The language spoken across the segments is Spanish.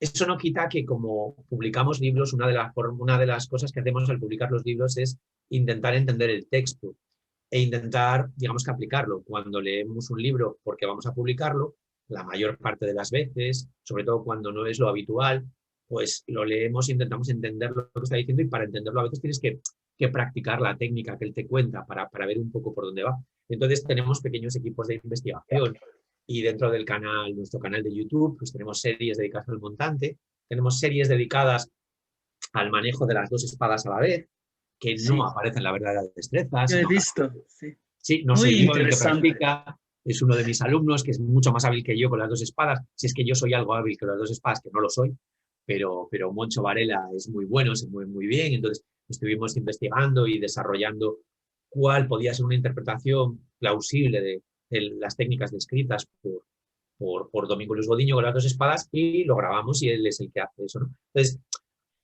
eso no quita que como publicamos libros, una de las cosas que hacemos al publicar los libros es intentar entender el texto e intentar, digamos que aplicarlo. Cuando leemos un libro porque vamos a publicarlo, la mayor parte de las veces, sobre todo cuando no es lo habitual, pues lo leemos e intentamos entender lo que está diciendo y para entenderlo a veces tienes que practicar la técnica que él te cuenta para ver un poco por dónde va. Entonces tenemos pequeños equipos de investigación y dentro del canal, nuestro canal de YouTube, pues tenemos series dedicadas al montante, tenemos series dedicadas al manejo de las dos espadas a la vez, que Sí, no aparecen la verdadera destreza, yo he sino visto, sí. sí, no Muy soy yo el que interesante. practica, es uno de mis alumnos que es mucho más hábil que yo con las dos espadas, si es que yo soy algo hábil con las dos espadas, que no lo soy, pero Moncho Varela es muy bueno, se mueve muy bien, entonces estuvimos investigando y desarrollando cuál podía ser una interpretación plausible de las técnicas descritas por Domingo Luis Godiño con las dos espadas y lo grabamos y él es el que hace eso, ¿no? Entonces,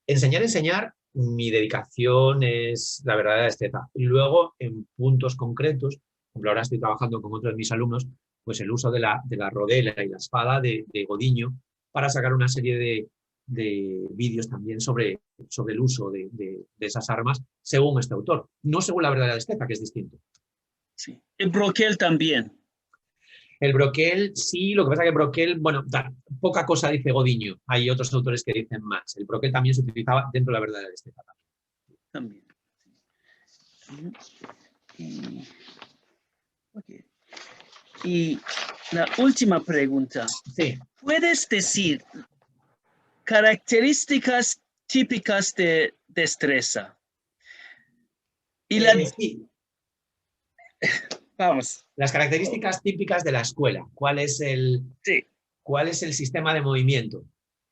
enseñar, mi dedicación es la verdadera destreza. Y luego, en puntos concretos, por ejemplo, ahora estoy trabajando con otro de mis alumnos, pues el uso de la rodela y la espada de Godiño para sacar una serie de vídeos también sobre el uso de esas armas según este autor, no según la verdadera destreza, que es distinto. Sí. El broquel también. El broquel, sí, lo que pasa es que broquel, bueno, poca cosa dice Godiño. Hay otros autores que dicen más. El broquel también se utilizaba dentro de la verdadera destreza. También. Y, okay. Y la última pregunta. Sí. ¿Puedes decir características típicas de destreza? Y sí. Vamos. Las características típicas de la escuela. Sí. ¿Cuál es el sistema de movimiento?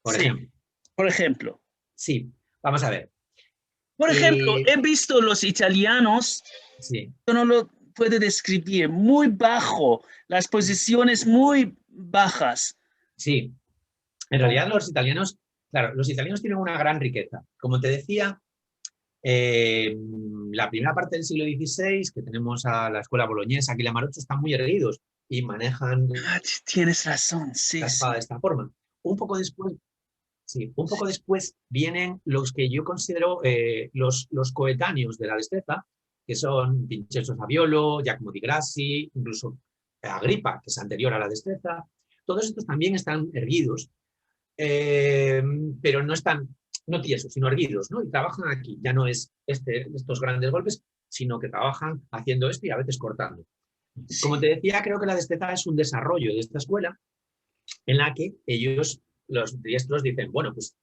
Por ejemplo. Por ejemplo. Sí, vamos a ver. Por ejemplo, he visto los italianos, sí. no lo puedo describir, muy bajo, las posiciones muy bajas. Sí, en realidad los italianos, claro, los italianos tienen una gran riqueza. Como te decía, la primera parte del siglo XVI, que tenemos a la escuela boloñesa, aquí la Marocho, están muy erguidos y manejan tienes razón, sí, la espada de esta forma. Un poco después vienen los que yo considero los coetáneos de la destreza, que son Vincenzo Fabiolo, Giacomo di Grassi, incluso Agripa, que es anterior a la destreza. Todos estos también están erguidos, pero no tiesos, sino erguidos, ¿no? Y trabajan aquí. Ya no es estos grandes golpes, sino que trabajan haciendo esto y a veces cortando. Como te decía, creo que la destreza es un desarrollo de esta escuela en la que ellos, los diestros, dicen, bueno, pues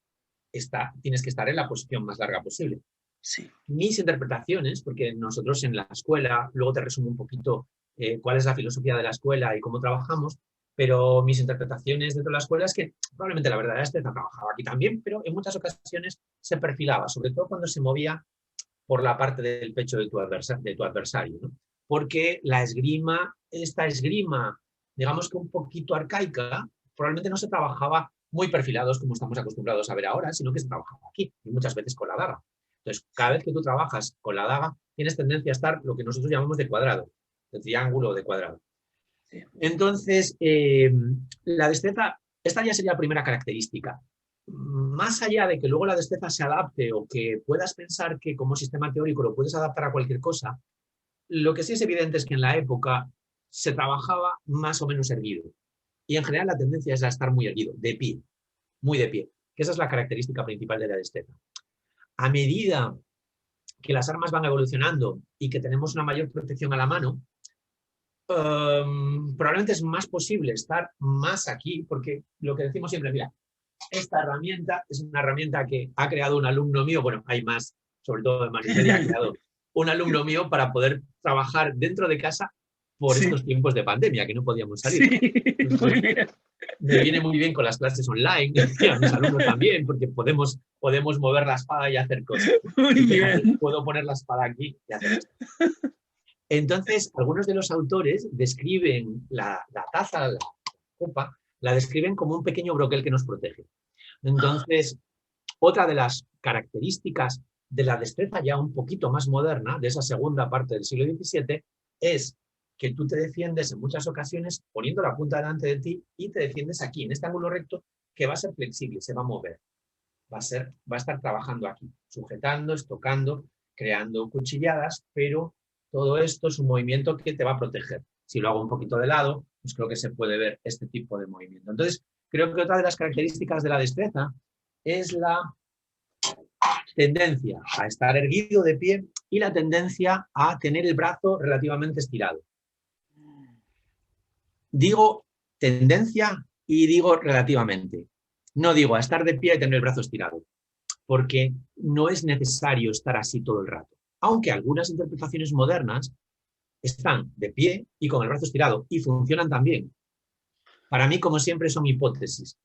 tienes que estar en la posición más larga posible. Sí. Mis interpretaciones, porque nosotros en la escuela, luego te resumo un poquito cuál es la filosofía de la escuela y cómo trabajamos, pero mis interpretaciones dentro de la escuela es que probablemente la verdadera destreza trabajaba aquí también, pero en muchas ocasiones se perfilaba, sobre todo cuando se movía por la parte del pecho de tu adversario, ¿no? Porque esta esgrima, digamos que un poquito arcaica, probablemente no se trabajaba muy perfilados como estamos acostumbrados a ver ahora, sino que se trabajaba aquí, y muchas veces con la daga. Entonces, cada vez que tú trabajas con la daga, tienes tendencia a estar lo que nosotros llamamos de cuadrado, de triángulo o de cuadrado. Sí. Entonces, la destreza, esta ya sería la primera característica. Más allá de que luego la destreza se adapte o que puedas pensar que como sistema teórico lo puedes adaptar a cualquier cosa, lo que sí es evidente es que en la época se trabajaba más o menos erguido. Y en general la tendencia es a estar muy erguido, de pie, muy de pie, que esa es la característica principal de la destreza. A medida que las armas van evolucionando y que tenemos una mayor protección a la mano, probablemente es más posible estar más aquí, porque lo que decimos siempre, mira, esta herramienta es una herramienta que ha creado un alumno mío, bueno, hay más, sobre todo en Manimedia, ha creado un alumno mío para poder trabajar dentro de casa por estos tiempos de pandemia, que no podíamos salir. Sí, muy bien. Me viene muy bien con las clases online, y a mis alumnos también, porque podemos mover la espada y hacer cosas. Muy y bien. puedo poner la espada aquí y hacer esto. Entonces, algunos de los autores describen la taza, la copa, la describen como un pequeño broquel que nos protege. Entonces, otra de las características de la destreza ya un poquito más moderna, de esa segunda parte del siglo XVII, es que tú te defiendes en muchas ocasiones poniendo la punta delante de ti y te defiendes aquí, en este ángulo recto, que va a ser flexible, se va a mover. Va a estar trabajando aquí, sujetando, estocando, creando cuchilladas, pero todo esto es un movimiento que te va a proteger. Si lo hago un poquito de lado, pues creo que se puede ver este tipo de movimiento. Entonces, creo que otra de las características de la destreza es la tendencia a estar erguido de pie y la tendencia a tener el brazo relativamente estirado. Digo tendencia y digo relativamente. No digo a estar de pie y tener el brazo estirado, porque no es necesario estar así todo el rato. Aunque algunas interpretaciones modernas están de pie y con el brazo estirado y funcionan también. Para mí, como siempre, son hipótesis.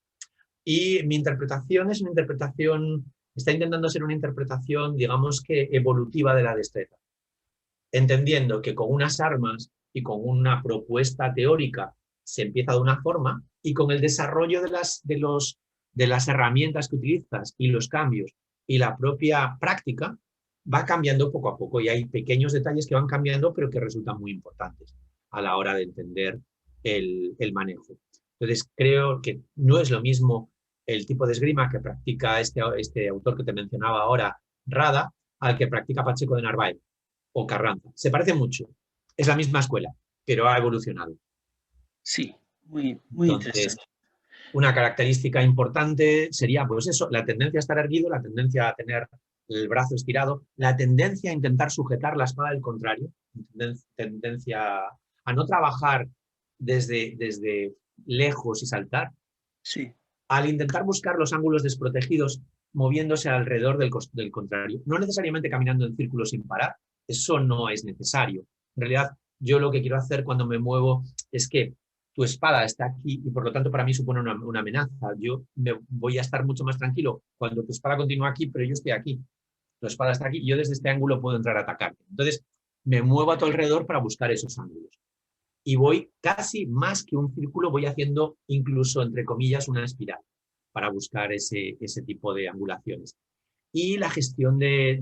Y mi interpretación es una interpretación, está intentando ser una interpretación, digamos que evolutiva de la destreza. Entendiendo que con unas armas y con una propuesta teórica se empieza de una forma y con el desarrollo de las herramientas que utilizas y los cambios y la propia práctica va cambiando poco a poco y hay pequeños detalles que van cambiando pero que resultan muy importantes a la hora de entender el manejo. Entonces creo que no es lo mismo el tipo de esgrima que practica este autor que te mencionaba ahora, Rada, al que practica Pacheco de Narváez o Carranza. Se parece mucho, es la misma escuela, pero ha evolucionado. Sí, muy Entonces, interesante. una característica importante sería, pues eso, la tendencia a estar erguido, la tendencia a tener el brazo estirado, la tendencia a intentar sujetar la espada del contrario, tendencia a no trabajar desde lejos y saltar, Sí, al intentar buscar los ángulos desprotegidos moviéndose alrededor del contrario, no necesariamente caminando en círculos sin parar, eso no es necesario. En realidad, yo lo que quiero hacer cuando me muevo es que tu espada está aquí y por lo tanto para mí supone una amenaza. Yo me voy a estar mucho más tranquilo cuando tu espada continúa aquí, pero yo estoy aquí. Tu espada está aquí y yo desde este ángulo puedo entrar a atacarte. Entonces, me muevo a tu alrededor para buscar esos ángulos. Y voy casi más que un círculo, voy haciendo incluso, entre comillas, una espiral para buscar ese tipo de angulaciones. Y la gestión de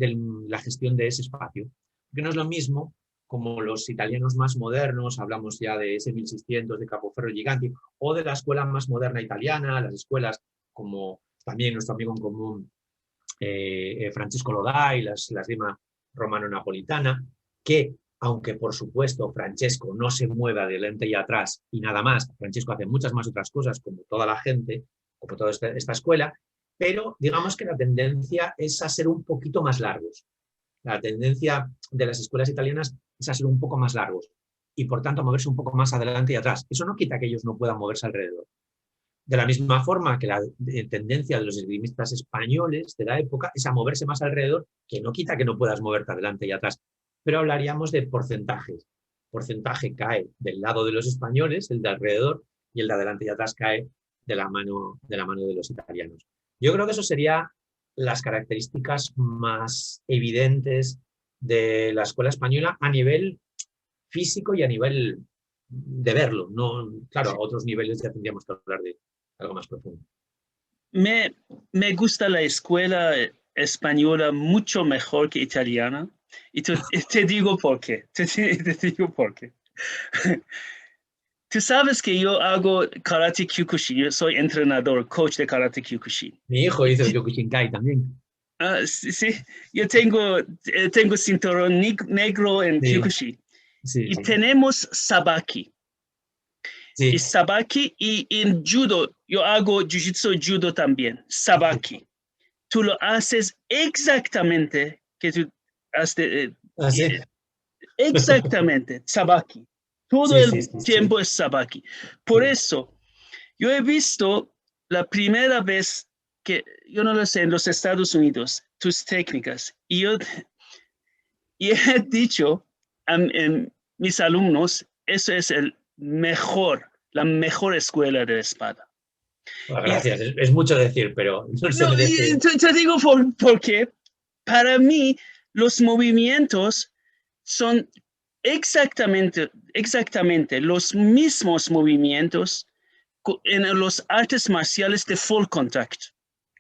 ese espacio, que no es lo mismo como los italianos más modernos, hablamos ya de ese 1600 de Capoferro Giganti, o de la escuela más moderna italiana, las escuelas como también nuestro amigo en común Francesco Lodai, la esgrima romano-napolitana, que aunque por supuesto Francesco no se mueve adelante y atrás y nada más, Francesco hace muchas más otras cosas como toda la gente, como toda esta escuela, pero digamos que la tendencia es a ser un poquito más largos. La tendencia de las escuelas italianas es a ser un poco más largos y por tanto a moverse un poco más adelante y atrás. Eso no quita que ellos no puedan moverse alrededor. De la misma forma que la tendencia de los esgrimistas españoles de la época es a moverse más alrededor, que no quita que no puedas moverte adelante y atrás. Pero hablaríamos de porcentajes. Porcentaje cae del lado de los españoles, el de alrededor, y el de adelante y atrás cae de la mano de los italianos. Yo creo que eso serían las características más evidentes de la escuela española a nivel físico y a nivel de verlo. No, claro, a otros niveles ya tendríamos que hablar de algo más profundo. Me gusta la escuela española mucho mejor que italiana. Y te digo por qué. Te digo por qué. Tú sabes que yo hago Karate Kyokushin. Yo soy entrenador, coach de Karate Kyokushin. Mi hijo hizo Kyokushinkai también. Sí, yo tengo cinturón negro en Sí, Kyokushin. sí, Y tenemos Sabaki. sí. Y Sabaki y en judo, yo hago jiu-jitsu judo también, Sabaki. Tú lo haces exactamente que tú haces, Ah, sí. exactamente, Sabaki. Todo Sí, el sí, sí, tiempo sí. es Sabaki. Por eso, yo he visto la primera vez que, yo no lo sé, en los Estados Unidos, tus técnicas, y he dicho a mis alumnos, eso es la mejor escuela de espada. Bueno, gracias. Es mucho decir, pero no se merece. Te digo porque para mí los movimientos son exactamente los mismos movimientos en los artes marciales de full contact,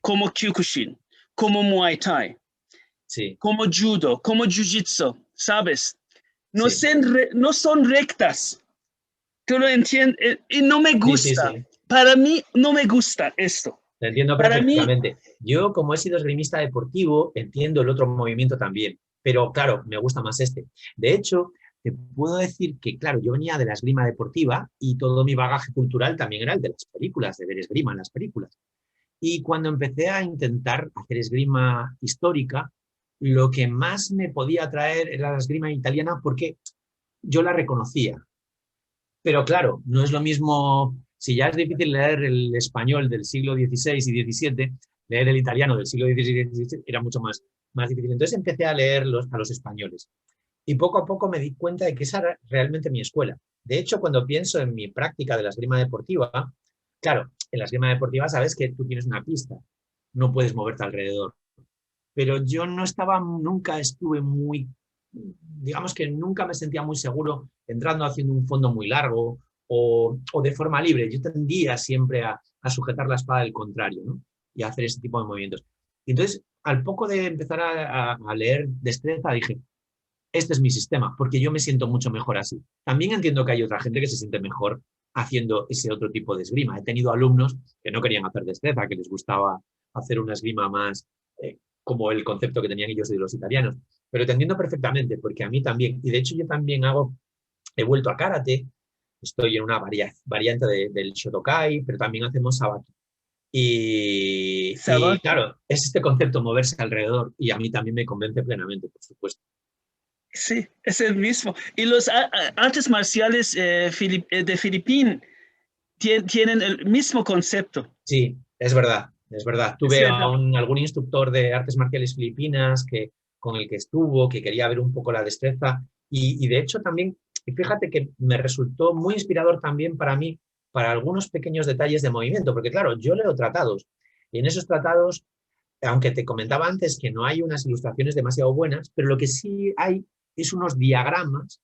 como Kyokushin, como Muay Thai, Sí, como Judo, como Jiu-Jitsu, ¿sabes? No sí. son rectas. ¿Tú lo entiendes? Y no me Sí, sí, gusta. sí. para mí no me gusta esto. Te entiendo Para mí, perfectamente. Yo, como he sido esgrimista deportivo, entiendo el otro movimiento también, pero claro, me gusta más este. De hecho, te puedo decir que, claro, yo venía de la esgrima deportiva y todo mi bagaje cultural también era el de las películas, de ver esgrima en las películas. Y cuando empecé a intentar hacer esgrima histórica, lo que más me podía atraer era la esgrima italiana porque yo la reconocía. Pero claro, no es lo mismo, si ya es difícil leer el español del siglo XVI y XVII, leer el italiano del siglo XVI y XVII era mucho más difícil. Entonces empecé a leer a los españoles. Y poco a poco me di cuenta de que esa era realmente mi escuela. De hecho, cuando pienso en mi práctica de la esgrima deportiva, claro, en la esgrima deportiva sabes que tú tienes una pista, no puedes moverte alrededor. Pero yo no estaba, nunca estuve muy, digamos que nunca me sentía muy seguro entrando haciendo un fondo muy largo o de forma libre. Yo tendía siempre a sujetar la espada del contrario, ¿no? Y a hacer ese tipo de movimientos. Y entonces, al poco de empezar a leer destreza, dije, este es mi sistema, porque yo me siento mucho mejor así. También entiendo que hay otra gente que se siente mejor haciendo ese otro tipo de esgrima. He tenido alumnos que no querían hacer destreza, que les gustaba hacer una esgrima más como el concepto que tenían ellos de los italianos. Pero te entiendo perfectamente, porque a mí también, y de hecho yo también he vuelto a karate, estoy en una variante del Shotokai, pero también hacemos sabaki. Y Sabaki. claro, es este concepto moverse alrededor y a mí también me convence plenamente, por supuesto. Sí, es el mismo. Y los artes marciales de Filipinas tienen el mismo concepto. Sí, es verdad, es verdad. Es Tuve a verdad. algún instructor de artes marciales filipinas con el que estuvo, que quería ver un poco la destreza y de hecho también, y fíjate que me resultó muy inspirador también para mí, para algunos pequeños detalles de movimiento, porque claro, yo leo tratados y en esos tratados, aunque te comentaba antes que no hay unas ilustraciones demasiado buenas, pero lo que sí hay es unos diagramas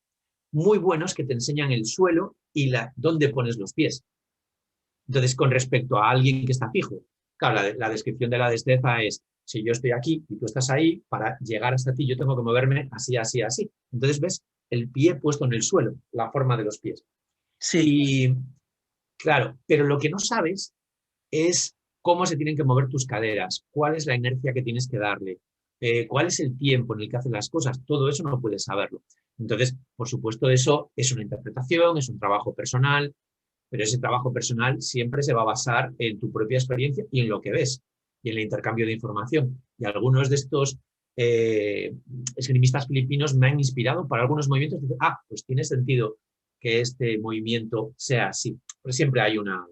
muy buenos que te enseñan el suelo y dónde pones los pies. Entonces, con respecto a alguien que está fijo, claro, la descripción de la destreza es, si yo estoy aquí y tú estás ahí, para llegar hasta ti yo tengo que moverme así, así, así. Entonces, ves el pie puesto en el suelo, la forma de los pies. Sí, Y claro, pero lo que no sabes es cómo se tienen que mover tus caderas, cuál es la inercia que tienes que darle, cuál es el tiempo en el que hacen las cosas. Todo eso no puedes saberlo. Entonces, por supuesto, eso es una interpretación, es un trabajo personal, pero ese trabajo personal siempre se va a basar en tu propia experiencia y en lo que ves y en el intercambio de información. Y algunos de estos esgrimistas filipinos me han inspirado para algunos movimientos. Dicen, pues tiene sentido que este movimiento sea así. Pero siempre hay una...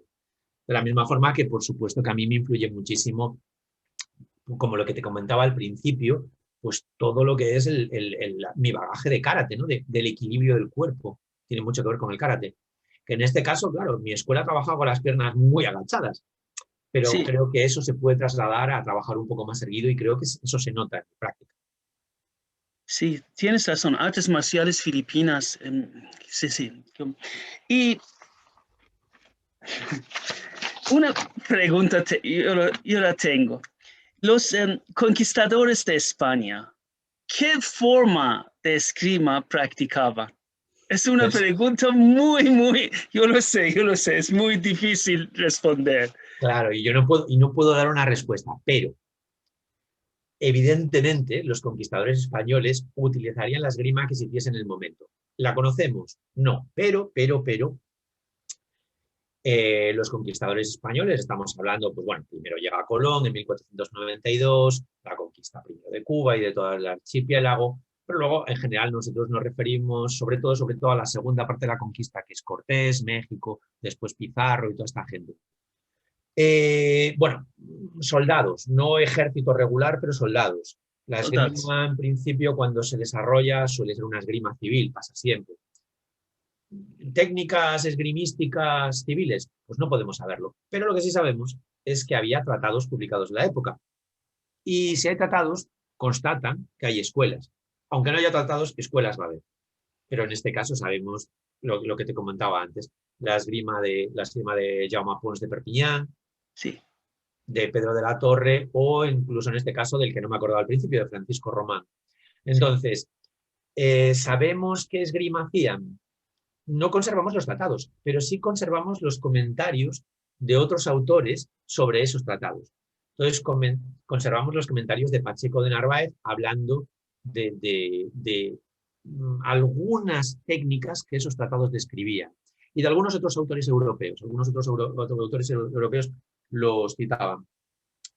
De la misma forma que, por supuesto, que a mí me influye muchísimo, como lo que te comentaba al principio, pues todo lo que es mi bagaje de karate, ¿no? Del equilibrio del cuerpo. Tiene mucho que ver con el karate. Que en este caso, claro, mi escuela trabajaba con las piernas muy agachadas, pero sí, creo que eso se puede trasladar a trabajar un poco más erguido y creo que eso se nota en práctica. sí, tienes razón. Artes marciales filipinas. Sí, sí. Y una pregunta yo la tengo. Los conquistadores de España, ¿qué forma de esgrima practicaban? Es una Pues, pregunta yo lo sé, es muy difícil responder. claro, y no puedo dar una respuesta, pero evidentemente los conquistadores españoles utilizarían la esgrima que se hiciese en el momento. ¿La conocemos? No, pero los conquistadores españoles, estamos hablando, pues bueno, primero llega Colón en 1492, la conquista primero de Cuba y de todo el archipiélago, pero luego en general nosotros nos referimos sobre todo a la segunda parte de la conquista, que es Cortés, México, después Pizarro y toda esta gente. Bueno, soldados, no ejército regular, pero soldados. La Soldados. esgrima, en principio, cuando se desarrolla, suele ser una esgrima civil, pasa siempre. Técnicas esgrimísticas civiles, pues no podemos saberlo. Pero lo que sí sabemos es que había tratados publicados en la época. Y si hay tratados, constatan que hay escuelas. Aunque no haya tratados, escuelas va a haber. Pero en este caso sabemos lo que te comentaba antes, la esgrima de Jaume Pons de Perpiñán, Sí, de Pedro de la Torre o incluso en este caso del que no me acordaba al principio, de Francisco Román. sí. Entonces, ¿sabemos qué esgrima hacían? No conservamos los tratados, pero sí conservamos los comentarios de otros autores sobre esos tratados. Entonces, conservamos los comentarios de Pacheco de Narváez hablando de algunas técnicas que esos tratados describían y de algunos otros autores europeos. Algunos otros autores europeos los citaban.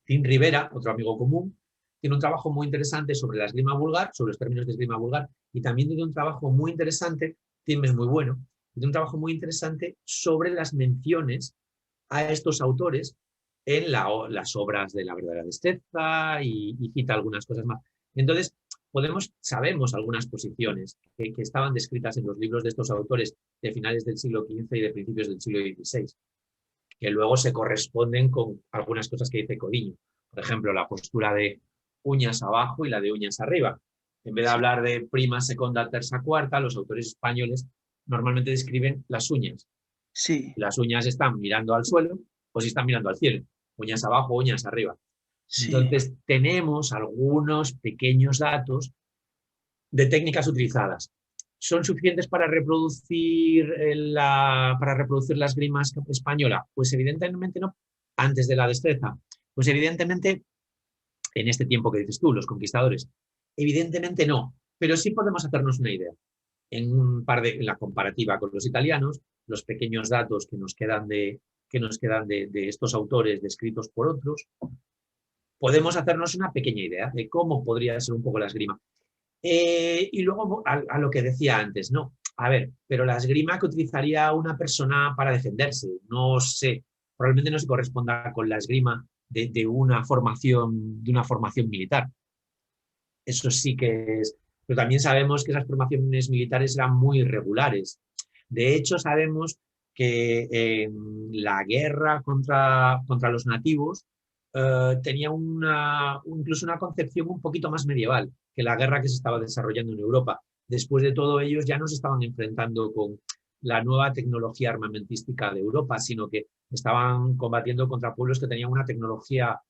Tim Rivera, otro amigo común, tiene un trabajo muy interesante sobre la esgrima vulgar, sobre los términos de esgrima vulgar, y también tiene un trabajo muy interesante, Tim es muy bueno, tiene un trabajo muy interesante sobre las menciones a estos autores en las obras de La verdadera destreza y cita algunas cosas más. Entonces, sabemos algunas posiciones que estaban descritas en los libros de estos autores de finales del siglo XV y de principios del siglo XVI, que luego se corresponden con algunas cosas que dice Codiño. Por ejemplo, la postura de uñas abajo y la de uñas arriba. En vez de hablar de prima, segunda, terza, cuarta, los autores españoles normalmente describen las uñas. Sí. Las uñas están mirando al suelo o si están mirando al cielo. Uñas abajo, uñas arriba. Sí. Entonces, tenemos algunos pequeños datos de técnicas utilizadas. ¿Son suficientes para reproducir la esgrima española? Pues evidentemente no. Antes de la destreza. Pues evidentemente, en este tiempo que dices tú, los conquistadores, evidentemente no. Pero sí podemos hacernos una idea. En la comparativa con los italianos, los pequeños datos que nos quedan de estos autores descritos por otros, podemos hacernos una pequeña idea de cómo podría ser un poco la esgrima. Y luego a lo que decía antes, ¿no? A ver, pero la esgrima que utilizaría una persona para defenderse, no sé, probablemente no se corresponda con la esgrima de una formación militar. Eso sí que es. Pero también sabemos que esas formaciones militares eran muy irregulares. De hecho, sabemos que la guerra contra los nativos tenía incluso una concepción un poquito más medieval que la guerra que se estaba desarrollando en Europa. Después de todo, ellos ya no se estaban enfrentando con la nueva tecnología armamentística de Europa, sino que estaban combatiendo contra pueblos que tenían una tecnología,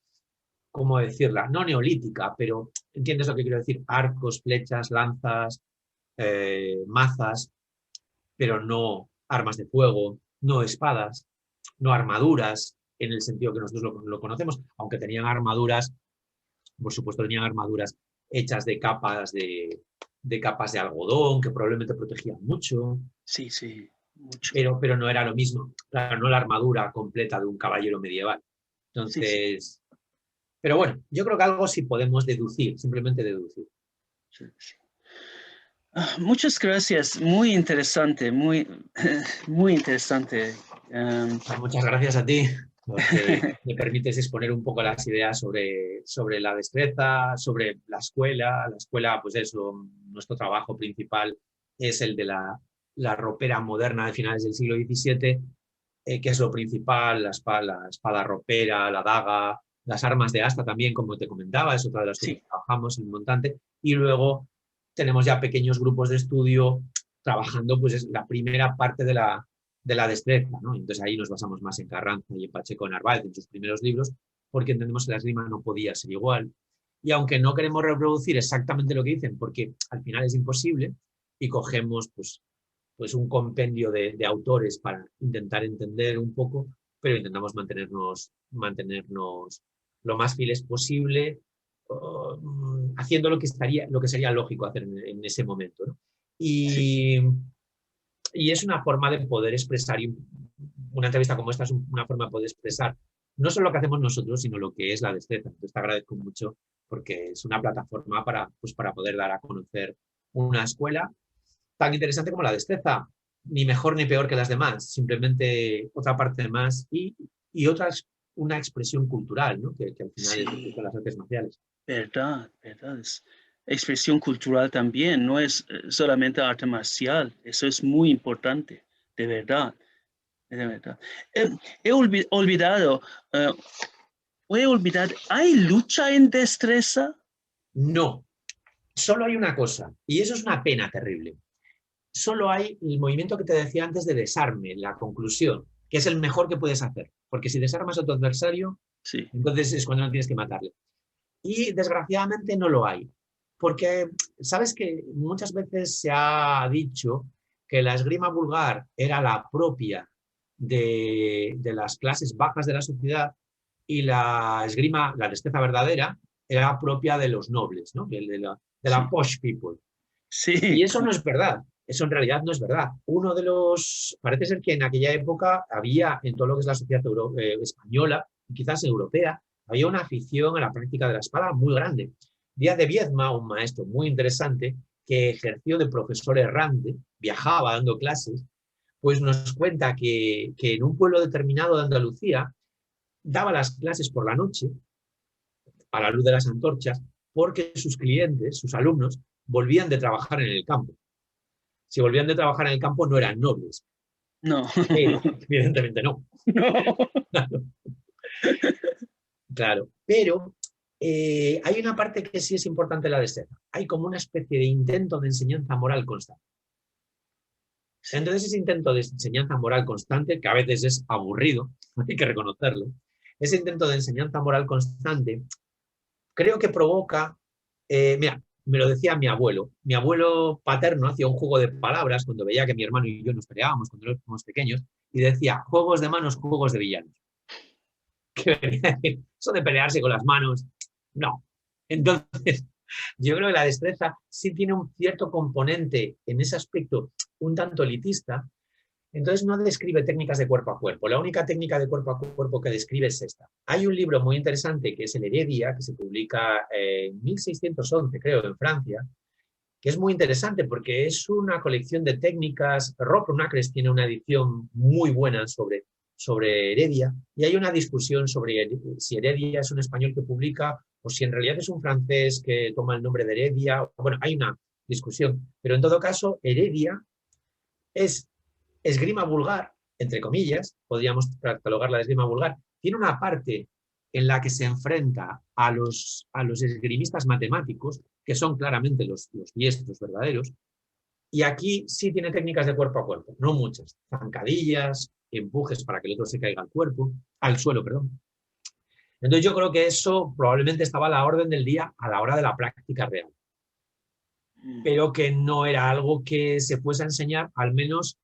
¿cómo decirla? No neolítica, pero ¿entiendes lo que quiero decir? Arcos, flechas, lanzas, mazas, pero no armas de fuego, no espadas, no armaduras, en el sentido que nosotros lo conocemos, aunque tenían armaduras, por supuesto tenían armaduras hechas de capas de algodón, que probablemente protegían mucho. Sí, sí, mucho. Pero no era lo mismo, claro, no la armadura completa de un caballero medieval. Entonces, sí. Pero bueno, yo creo que algo sí podemos deducir, simplemente deducir. Sí, sí. Muchas gracias, muy interesante, muy interesante. Muchas gracias a ti, porque me permites exponer un poco las ideas sobre la destreza, sobre la escuela. La escuela, pues eso, nuestro trabajo principal es el de la ropera moderna de finales del siglo XVII, que es lo principal, la espada ropera, la daga, las armas de asta también, como te comentaba, es otra de las cosas que trabajamos en el montante. Y luego tenemos ya pequeños grupos de estudio trabajando, pues es la primera parte de la destreza, ¿no? Entonces ahí nos basamos más en Carranza y en Pacheco Narváez, en sus primeros libros, porque entendemos que la esgrima no podía ser igual. Y aunque no queremos reproducir exactamente lo que dicen, porque al final es imposible, y cogemos pues un compendio de autores para intentar entender un poco, pero intentamos mantenernos lo más fieles posible, haciendo lo que sería lógico hacer en ese momento, ¿no? Y es una forma de poder expresar, una entrevista como esta es una forma de poder expresar no solo lo que hacemos nosotros, sino lo que es la destreza. Entonces te agradezco mucho porque es una plataforma para poder dar a conocer una escuela tan interesante como la destreza, ni mejor ni peor que las demás, simplemente otra parte más y otra es una expresión cultural, ¿no? que al final es de las artes marciales. Verdad. Es expresión cultural también, no es solamente arte marcial, eso es muy importante, de verdad. He olvidado, ¿hay lucha en destreza? No, solo hay una cosa, y eso es una pena terrible. Solo hay el movimiento que te decía antes de desarme, la conclusión, que es el mejor que puedes hacer. Porque si desarmas a tu adversario, entonces es cuando no tienes que matarle. Y desgraciadamente no lo hay. Porque, ¿sabes que muchas veces se ha dicho que la esgrima vulgar era la propia de las clases bajas de la sociedad y la esgrima, la destreza verdadera, era propia de los nobles, ¿no? De la posh people. Y Sí, eso no es verdad. Eso en realidad no es verdad. Parece ser que en aquella época había, en todo lo que es la sociedad española, y quizás europea, había una afición a la práctica de la espada muy grande. Díaz de Viedma, un maestro muy interesante, que ejerció de profesor errante, viajaba dando clases, pues nos cuenta que en un pueblo determinado de Andalucía daba las clases por la noche, a la luz de las antorchas, porque sus clientes, sus alumnos, volvían de trabajar en el campo. Si volvían de trabajar en el campo no eran nobles, no, pero evidentemente no. no. Claro, pero hay una parte que sí es importante en la destreza. Hay como una especie de intento de enseñanza moral constante. Entonces ese intento de enseñanza moral constante, que a veces es aburrido, hay que reconocerlo, ese intento de enseñanza moral constante creo que provoca, mira, me lo decía mi abuelo paterno hacía un juego de palabras cuando veía que mi hermano y yo nos peleábamos cuando éramos pequeños y decía, juegos de manos, juegos de villanos. Que venía a decir, eso de pelearse con las manos, no. Entonces, yo creo que la destreza sí tiene un cierto componente en ese aspecto un tanto elitista. Entonces no describe técnicas de cuerpo a cuerpo. La única técnica de cuerpo a cuerpo que describe es esta. Hay un libro muy interesante que es el Heredia, que se publica en 1611, creo, en Francia, que es muy interesante porque es una colección de técnicas. Rob Runacres tiene una edición muy buena sobre Heredia y hay una discusión sobre si Heredia es un español que publica o si en realidad es un francés que toma el nombre de Heredia. Bueno, hay una discusión, pero en todo caso, Heredia es esgrima vulgar, entre comillas, podríamos catalogarla de esgrima vulgar, tiene una parte en la que se enfrenta a los esgrimistas matemáticos, que son claramente los diestros verdaderos, y aquí sí tiene técnicas de cuerpo a cuerpo, no muchas, zancadillas, empujes para que el otro se caiga al suelo, perdón. Entonces yo creo que eso probablemente estaba a la orden del día a la hora de la práctica real, pero que no era algo que se fuese a enseñar, al menos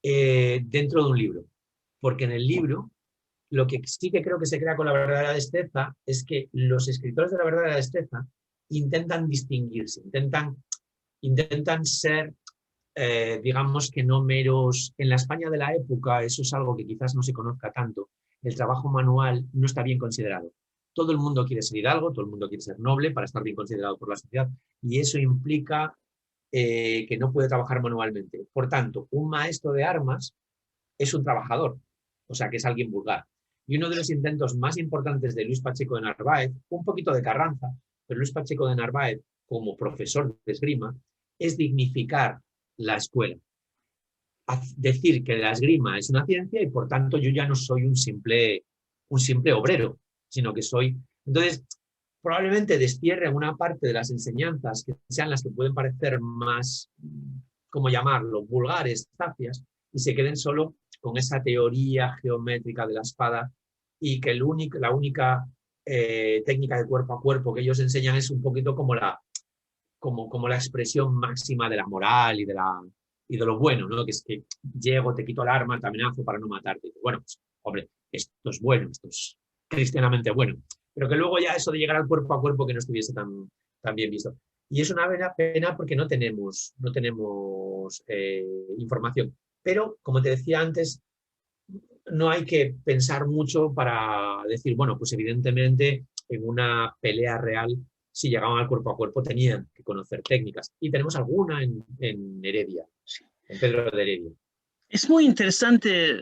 dentro de un libro. Porque en el libro, lo que sí que creo que se crea con la verdadera destreza es que los escritores de la verdadera destreza intentan distinguirse, intentan ser, digamos que no meros. En la España de la época, eso es algo que quizás no se conozca tanto, el trabajo manual no está bien considerado. Todo el mundo quiere ser hidalgo, todo el mundo quiere ser noble para estar bien considerado por la sociedad, y eso implica que no puede trabajar manualmente. Por tanto, un maestro de armas es un trabajador, o sea, que es alguien vulgar. Y uno de los intentos más importantes de Luis Pacheco de Narváez, un poquito de Carranza, pero Luis Pacheco de Narváez, como profesor de esgrima, es dignificar la escuela. Decir que la esgrima es una ciencia y por tanto yo ya no soy un simple obrero, sino que soy... Entonces, probablemente destierre una parte de las enseñanzas que sean las que pueden parecer más, ¿cómo llamarlo?, vulgares, zafias, y se queden solo con esa teoría geométrica de la espada y que la única técnica de cuerpo a cuerpo que ellos enseñan es un poquito como la expresión máxima de la moral y de lo bueno, ¿no? Que es que llego, te quito el arma, te amenazo para no matarte. Bueno, pues, hombre, esto es bueno, esto es cristianamente bueno. Pero que luego ya eso de llegar al cuerpo a cuerpo que no estuviese tan bien visto. Y es una pena porque no tenemos información. Pero, como te decía antes, no hay que pensar mucho para decir, bueno, pues evidentemente en una pelea real, si llegaban al cuerpo a cuerpo, tenían que conocer técnicas. Y tenemos alguna en Heredia, en Pedro de Heredia. Es muy interesante.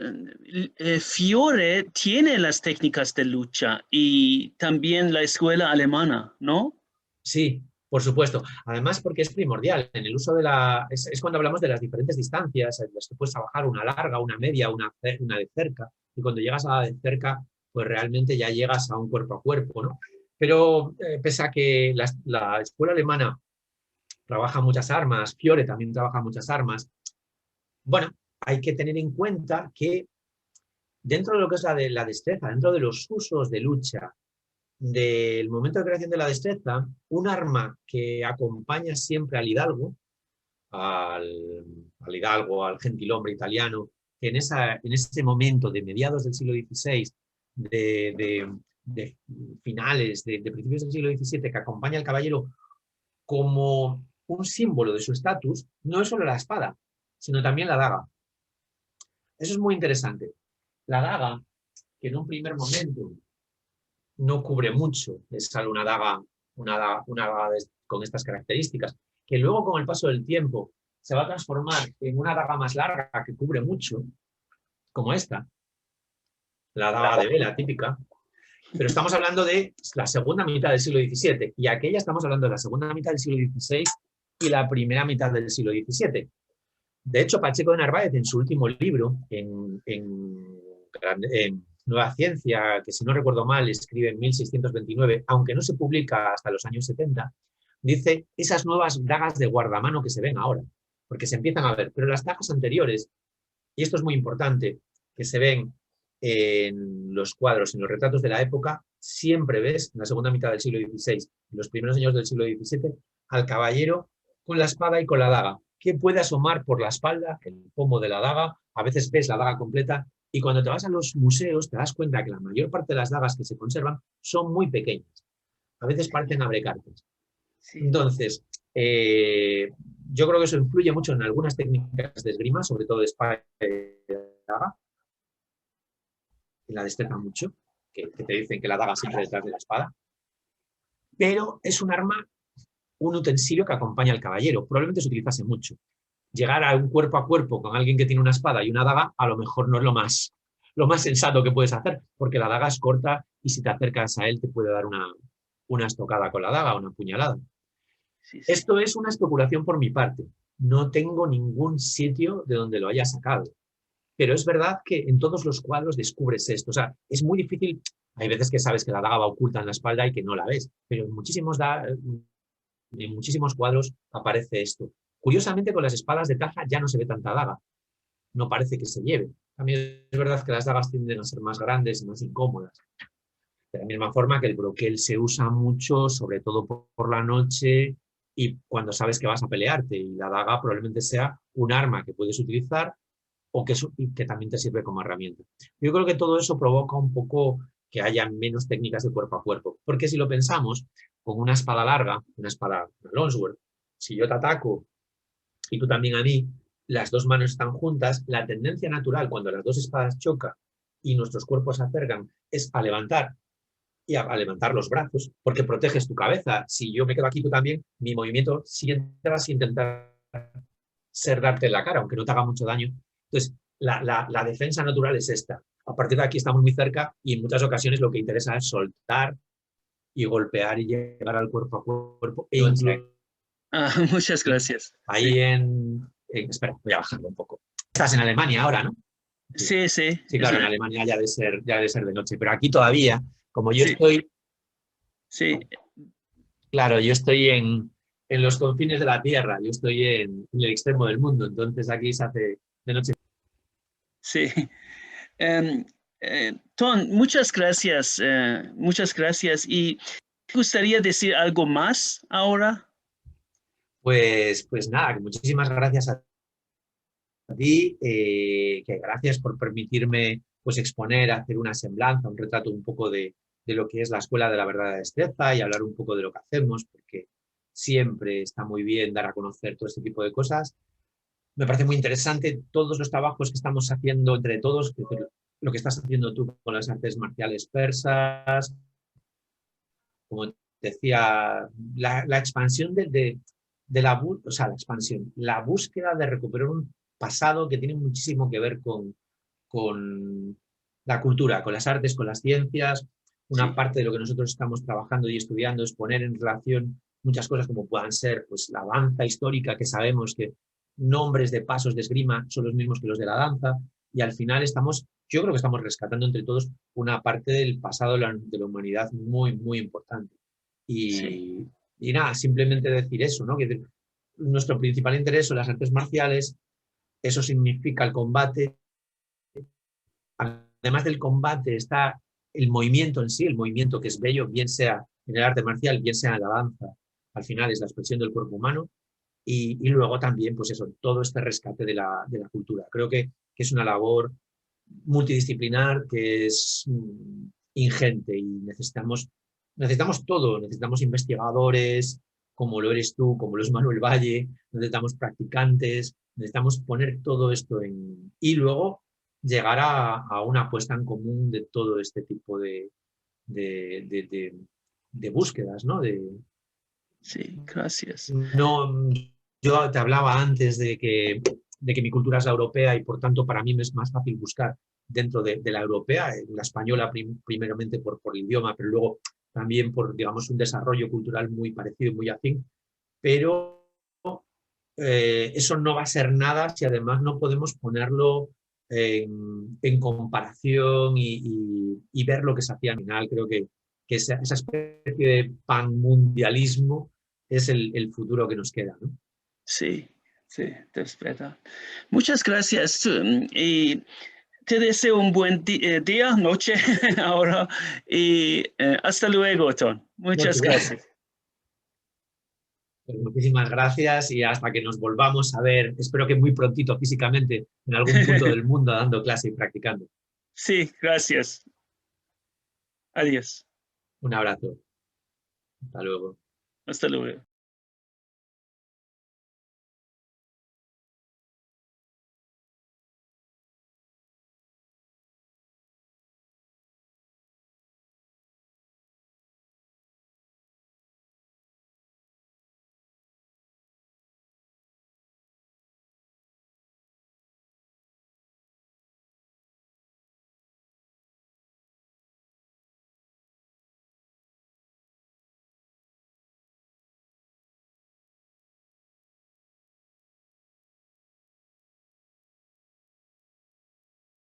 Fiore tiene las técnicas de lucha y también la escuela alemana, ¿no? Sí, por supuesto. Además, porque es primordial en el uso de es cuando hablamos de las diferentes distancias, en las que puedes trabajar una larga, una media, una de cerca. Y cuando llegas a la de cerca, pues realmente ya llegas a un cuerpo a cuerpo, ¿no? Pero pese a que la escuela alemana trabaja muchas armas, Fiore también trabaja muchas armas, bueno, hay que tener en cuenta que dentro de lo que es la destreza, dentro de los usos de lucha, del momento de creación de la destreza, un arma que acompaña siempre al hidalgo, al gentilhombre italiano, que en ese momento de mediados del siglo XVI, de finales, de principios del siglo XVII, que acompaña al caballero como un símbolo de su estatus, no es solo la espada, sino también la daga. Eso es muy interesante. La daga, que en un primer momento no cubre mucho, es solo una daga con estas características, que luego con el paso del tiempo se va a transformar en una daga más larga que cubre mucho, como esta, la daga de vela típica, pero estamos hablando de la segunda mitad del siglo XVII, y aquella estamos hablando de la segunda mitad del siglo XVI y la primera mitad del siglo XVII. De hecho, Pacheco de Narváez, en su último libro, en Nueva Ciencia, que si no recuerdo mal escribe en 1629, aunque no se publica hasta los años 70, dice esas nuevas dagas de guardamano que se ven ahora, porque se empiezan a ver, pero las dagas anteriores, y esto es muy importante, que se ven en los cuadros, en los retratos de la época, siempre ves, en la segunda mitad del siglo XVI, en los primeros años del siglo XVII, al caballero con la espada y con la daga, que puede asomar por la espalda, el pomo de la daga, a veces ves la daga completa, y cuando te vas a los museos te das cuenta que la mayor parte de las dagas que se conservan son muy pequeñas. A veces parecen abrecartes. Sí. Entonces, yo creo que eso influye mucho en algunas técnicas de esgrima, sobre todo de espada y de daga, y la destacan mucho, que te dicen que la daga siempre detrás de la espada, pero es un arma, un utensilio que acompaña al caballero. Probablemente se utilizase mucho. Llegar a un cuerpo a cuerpo con alguien que tiene una espada y una daga, a lo mejor no es lo más sensato que puedes hacer, porque la daga es corta y si te acercas a él te puede dar una estocada con la daga, una puñalada. Sí. Esto es una especulación por mi parte. No tengo ningún sitio de donde lo haya sacado. Pero es verdad que en todos los cuadros descubres esto. O sea, es muy difícil. Hay veces que sabes que la daga va oculta en la espalda y que no la ves, pero en muchísimos cuadros aparece esto. Curiosamente, con las espadas de caja ya no se ve tanta daga. No parece que se lleve. También es verdad que las dagas tienden a ser más grandes y más incómodas. De la misma forma que el broquel se usa mucho, sobre todo por la noche y cuando sabes que vas a pelearte. Y la daga probablemente sea un arma que puedes utilizar o que también te sirve como herramienta. Yo creo que todo eso provoca un poco que haya menos técnicas de cuerpo a cuerpo. Porque si lo pensamos, con una espada larga, una Longsword, si yo te ataco y tú también a mí, las dos manos están juntas, la tendencia natural cuando las dos espadas chocan y nuestros cuerpos se acercan es a levantar los brazos, porque proteges tu cabeza. Si yo me quedo aquí, tú también, mi movimiento siempre vas a intentar darte en la cara, aunque no te haga mucho daño. Entonces, la defensa natural es esta. A partir de aquí estamos muy cerca y en muchas ocasiones lo que interesa es soltar y golpear y llegar al cuerpo a cuerpo. Muchas gracias. Ahí sí. Espera, voy a bajarlo un poco. Estás en Alemania ahora, ¿no? Sí, sí. Sí, claro, en Alemania ya debe ser de noche, pero aquí todavía, como yo estoy... Sí. Claro, yo estoy en los confines de la Tierra, yo estoy en el extremo del mundo, entonces aquí se hace de noche. Sí. Ton, muchas gracias. ¿Y te gustaría decir algo más ahora? Pues nada, muchísimas gracias a ti, que gracias por permitirme pues exponer, hacer una semblanza, un retrato un poco de lo que es la Escuela de la Verdadera Destreza y hablar un poco de lo que hacemos, porque siempre está muy bien dar a conocer todo este tipo de cosas. Me parece muy interesante todos los trabajos que estamos haciendo entre todos, lo que estás haciendo tú con las artes marciales persas, como te decía, la expansión la búsqueda de recuperar un pasado que tiene muchísimo que ver con la cultura, con las artes, con las ciencias. Una parte de lo que nosotros estamos trabajando y estudiando es poner en relación muchas cosas como puedan ser pues, la danza histórica, que sabemos que nombres de pasos de esgrima son los mismos que los de la danza, y al final yo creo que estamos rescatando entre todos una parte del pasado de la humanidad muy, muy importante. Y nada, simplemente decir eso, ¿no? Que nuestro principal interés son las artes marciales, eso significa el combate. Además del combate está el movimiento en sí, el movimiento que es bello, bien sea en el arte marcial, bien sea en la danza, al final es la expresión del cuerpo humano, y luego también, pues eso, todo este rescate de la cultura. Creo que que es una labor multidisciplinar que es ingente y necesitamos todo, necesitamos investigadores como lo eres tú, como lo es Manuel Valle, necesitamos practicantes, necesitamos poner todo esto y luego llegar a una puesta en común de todo este tipo de búsquedas, ¿no? Sí, gracias. No, yo te hablaba antes de que mi cultura es la europea y por tanto para mí me es más fácil buscar dentro de la europea, la española primeramente por el idioma, pero luego también por, digamos, un desarrollo cultural muy parecido, muy afín, pero eso no va a ser nada si además no podemos ponerlo en comparación y ver lo que se hacía al final. Creo que esa especie de panmundialismo es el futuro que nos queda, ¿no? Sí, sí, es verdad. Muchas gracias. Y te deseo un buen día, noche ahora. Y hasta luego, Tom. Muchas gracias. Pues muchísimas gracias y hasta que nos volvamos a ver, espero que muy prontito físicamente en algún punto del mundo dando clase y practicando. Sí, gracias. Adiós. Un abrazo. Hasta luego. Hasta luego.